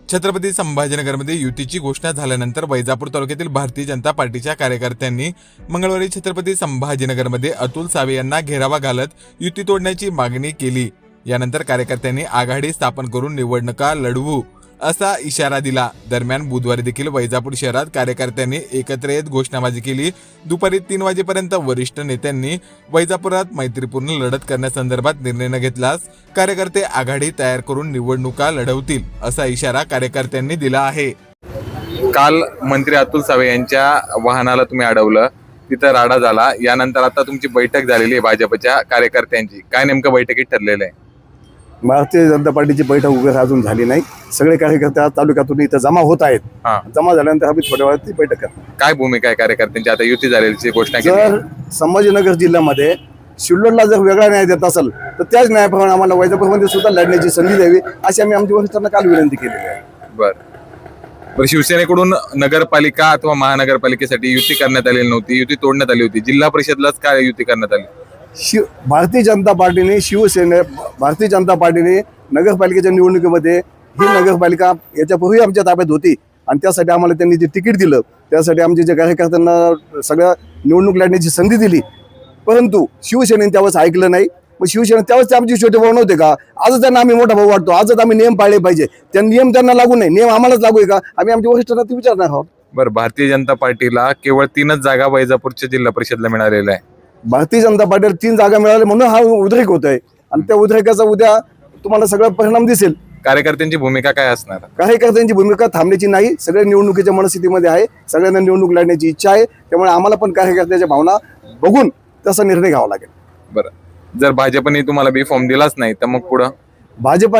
छत्रपती संभाजीनगरमध्ये युतीची घोषणा झाल्यानंतर वैजापूर तालुक्यातील भारतीय जनता पार्टीच्या कार्यकर्त्यांनी मंगळवारी छत्रपती संभाजीनगरमध्ये अतुल सावे यांना घेरावा घालत युती तोडण्याची मागणी केली। यानंतर कार्यकर्त्यांनी आघाडी स्थापन करून निवडणुका लढवू असा इशारा दिला। दरम्यान बुधवारी देखील वैजापूर शहरात कार्यकर्त्यांनी एकत्र येत घोषणाबाजी केली। दुपारी 3 वाजेपर्यंत वरिष्ठ नेत्यांनी वैजापुरात मैत्रीपूर्ण लढत करण्यासंदर्भात निर्णय न घेतल्यास कार्यकर्ते आघाडी तयार करून निवडणुका लढवतील असा इशारा कार्यकर्त्यांनी दिला आहे। काल मंत्री अतुल सावे यांच्या वाहनाला तुम्ही अडवलं, तिथं राडा झाला। यानंतर आता तुमची बैठक झालेली आहे भाजपच्या कार्यकर्त्यांची, काय नेमकं बैठकीत ठरलेलं आहे? भारतीय जनता पार्टीची बैठक वगैरे अजून झाली नाही। सगळे कार्यकर्ते आज तालुक्यातून इथं जमा होत आहेत। जमा झाल्यानंतर आम्ही थोड्या वेळात ती बैठक करणार। काय भूमिका आहे कार्यकर्त्यांची? आता युती झालेली घोषणा केली। जर संभाजीनगर जिल्ह्यामध्ये शिल्लोडला जर वेगळा न्याय देत असेल तर त्याच न्यायाप्रमाणे आम्हाला वैजापूरमध्ये सुद्धा लढण्याची संधी द्यावी अशी आम्ही आमच्या वरिष्ठांना काल विनंती केलेली आहे। बरं, शिवसेनेकडून नगरपालिका अथवा महानगरपालिकेसाठी युती करण्यात आलेली नव्हती, युती तोडण्यात आली होती। जिल्हा परिषदलाच काय युती करण्यात आली? भारतीय जनता पार्टीने नगरपालिकेच्या निवडणुकीमध्ये ही नगरपालिका याच्यापूर्वी आमच्या ताब्यात होती आणि त्यासाठी आम्हाला त्यांनी जे तिकीट दिलं, त्यासाठी आमचे जे कार्यकर्त्यांना सगळ्या निवडणूक लढण्याची संधी दिली, परंतु शिवसेनेने त्यावेळेस ऐकलं नाही। मग शिवसेना त्यावेळेस आमचे छोटे भाऊ नव्हते का? आजच त्यांना आम्ही मोठा भाऊ वाटतो, आजच आम्ही नियम पाळले पाहिजे। त्या नियम त्यांना लागू नाही, नियम आम्हालाच लागू आहे का? आम्ही आमच्या वरिष्ठांना ते विचारणार आहोत। बरं, भारतीय जनता पार्टीला केवळ 3च जागा वैजापूरच्या जिल्हा परिषदला मिळालेल्या आहे। भारतीय जनता पार्टीला 3 जागा मिळाल्या म्हणून हा उद्रेक होत आहे आणि त्या उद्रेकाचा उद्या तुम्हाला सगळा परिणाम दिसेल। कार्यकर्त्यांची भूमिका काय असणार? कार्यकर्त्यांची भूमिका थांबण्याची नाही, सगळे निवडणुकीच्या मनस्थितीमध्ये आहे, सगळ्यांना निवडणूक लढण्याची इच्छा आहे। त्यामुळे आम्हाला पण कार्यकर्त्याच्या भावना बघून तसा निर्णय घ्यावा लागेल। बरं, जर भाजपने तुम्हाला बी फॉर्म दिलाच नाही तर मग पुढं?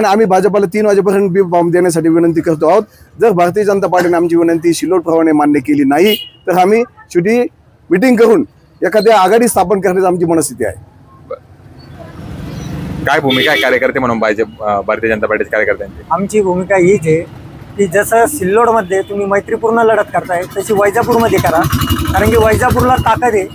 आम्ही भाजपला 3 वाजेपर्यंत बी फॉर्म देण्यासाठी विनंती करतो आहोत। जर भारतीय जनता पार्टीने आमची विनंती शिलोडप्रमाणे मान्य केली नाही तर आम्ही शेवटी मिटिंग करून एखाद्या आघाडी स्थापन करण्याची आमची मनस्थिती आहे। काय भूमिका आहे कार्यकर्ते म्हणून भारतीय जनता पार्टीच्या कार्यकर्त्यांची? आमची भूमिका हीच आहे की जसं सिल्लोडमध्ये तुम्ही मैत्रीपूर्ण लढत करताय तशी वैजापूरमध्ये करा, कारण की वैजापूरला ताकद आहे।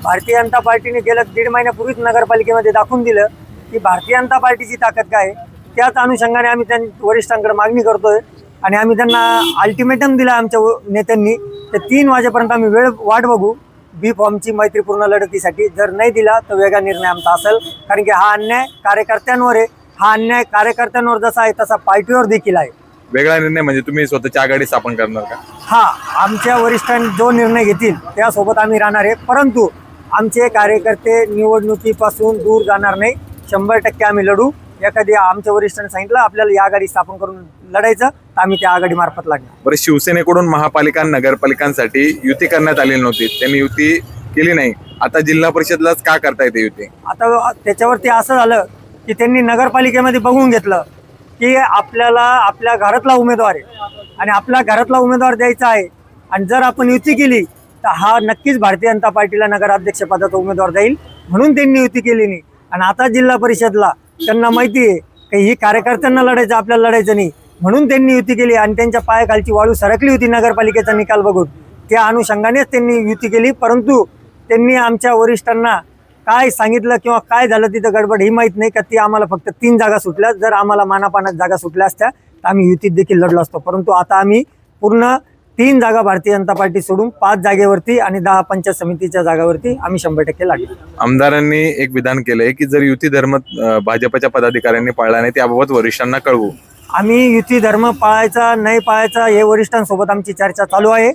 भारतीय जनता पार्टीने गेल्या 1.5 महिन्यापूर्वीच नगरपालिकेमध्ये दाखवून दिलं की भारतीय जनता पार्टीची ताकद काय आहे। त्याच अनुषंगाने आम्ही त्यांच्या वरिष्ठांकडे मागणी करतोय आणि आम्ही त्यांना अल्टिमेटम दिला आमच्या नेत्यांनी, तर 3 वाजेपर्यंत आम्ही वाट बघू बी फॉर्मची मैत्रीपूर्ण लढतीसाठी। जर नाही दिला तर वेगळा निर्णय आमचा असेल, कारण की हा अन्याय कार्यकर्त्यांवर आहे। हा अन्याय कार्यकर्त्यांवर जसा आहे तसा पार्टीवर देखील आहे। वेगळा निर्णय म्हणजे तुम्ही स्वतःची आघाडी स्थापन करणार का? हा, आमच्या वरिष्ठांनी जो निर्णय घेतील त्यासोबत आम्ही राहणार आहे, परंतु आमचे कार्यकर्ते निवडणुकीपासून दूर जाणार नाही। 100% आम्ही लढू। एखादी आमच्या वरिष्ठांनी सांगितलं आपल्याला ही आघाडी स्थापन करून लढायचं तर आम्ही त्या आघाडी मार्फत लढणार। बरं, शिवसेनेकडून महापालिका नगरपालिकांसाठी युती करण्यात आलेली नव्हती, त्यांनी युती केली नाही, आता जिल्हा परिषदलाच का करता येते युती? आता त्याच्यावरती असं झालं की त्यांनी नगरपालिकेमध्ये बघून घेतलं की आपल्याला आपल्या घरातला उमेदवार आहे आणि आपल्या घरातला उमेदवार द्यायचा आहे, आणि जर आपण युती केली तर हा नक्कीच भारतीय जनता पार्टीला नगराध्यक्षपदाचा उमेदवार जाईल, म्हणून त्यांनी युती केली नाही। आणि आता जिल्हा परिषदला त्यांना माहिती आहे की ही कार्यकर्त्यांना लढायचं, आपल्याला लढायचं नाही, म्हणून त्यांनी युती केली आणि त्यांच्या पायाखालची वाळू सरकली होती नगरपालिकेचा निकाल बघून। त्या अनुषंगानेच त्यांनी युती केली, परंतु त्यांनी आमच्या वरिष्ठांना काय सांगितलं किंवा काय झालं तिथं गडबड ही माहीत नाही, का ती आम्हाला फक्त 3 जागा सुटल्या। जर आम्हाला मानापानात जागा सुटल्या असत्या तर आम्ही युतीत देखील लढलो असतो, परंतु आता आम्ही पूर्ण 3 जागा भारतीय जनता पार्टी सोडून 5 जागेवरती आणि 10 पंचायत समितीच्या जागावरती आम्ही 100% लागलो। आमदारांनी एक विधान केलंय की जर युती धर्म भाजपच्या पदाधिकाऱ्यांनी पाळला नाही त्याबाबत वरिष्ठांना कळवू। आम्ही युती धर्म पाळायचा नाही पाळायचा हे वरिष्ठांसोबत आमची चर्चा चालू आहे।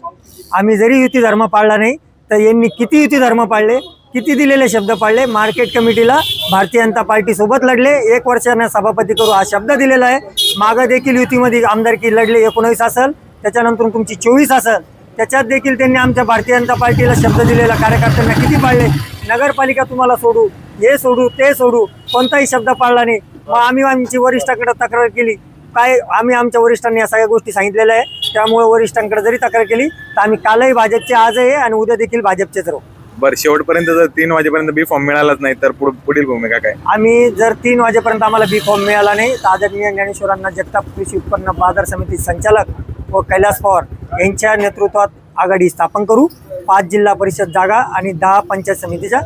आम्ही जरी युती धर्म पाळला नाही तर यांनी किती युती धर्म पाळले, किती दिलेले शब्द पाळले, मार्केट कमिटीला भारतीय जनता पार्टी सोबत लढले, 1 वर्षाने सभापती करू हा शब्द दिलेला आहे। मागं देखील युतीमध्ये आमदारकी लढले, 19 असेल, त्याच्यानंतर तुमची 24 असेल, त्याच्यात देखील त्यांनी आमच्या भारतीय जनता पार्टीला शब्द दिलेला कार्यकर्त्यांना किती पाळले। नगरपालिका तुम्हाला सोडू, हे सोडू, ते सोडू, कोणताही शब्द पाळला नाही। मग आम्ही आमची वरिष्ठांकडे तक्रार केली, काय आम्ही आमच्या वरिष्ठांनी या सगळ्या गोष्टी सांगितलेल्या आहे, त्यामुळे वरिष्ठांकडे जरी तक्रार केली तर आम्ही कालही भाजपचे आज आहे आणि उद्या देखील भाजपचेच राहू। बरं, शेवटपर्यंत जर 3 वाजेपर्यंत बी फॉर्म मिळालाच नाही तर पुढील भूमिका काय? आम्ही जर 3 वाजेपर्यंत आम्हाला बी फॉर्म मिळाला नाही तर आदरणीय ज्ञानेश्वरांना जगताप कृषी उत्पन्न बाजार समिती संचालक व कैलास पवार यांच्या नेतृत्वात आघाडी स्थापन करू। 5 जिल्हा परिषद जागा आणि 10 पंचायत समितीच्या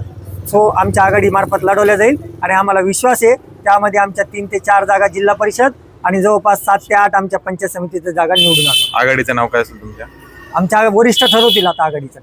आमच्या आघाडी मार्फत लढवल्या जाईल आणि आम्हाला विश्वास आहे त्यामध्ये आमच्या 3 ते 4 जागा जिल्हा परिषद आणि जवळपास 7 ते 8 आमच्या पंचायत समितीच्या जागा निवडून आलो. आघाडीचं नाव काय असेल तुमच्या? आमच्या वरिष्ठ ठरवतील आता आघाडीचं.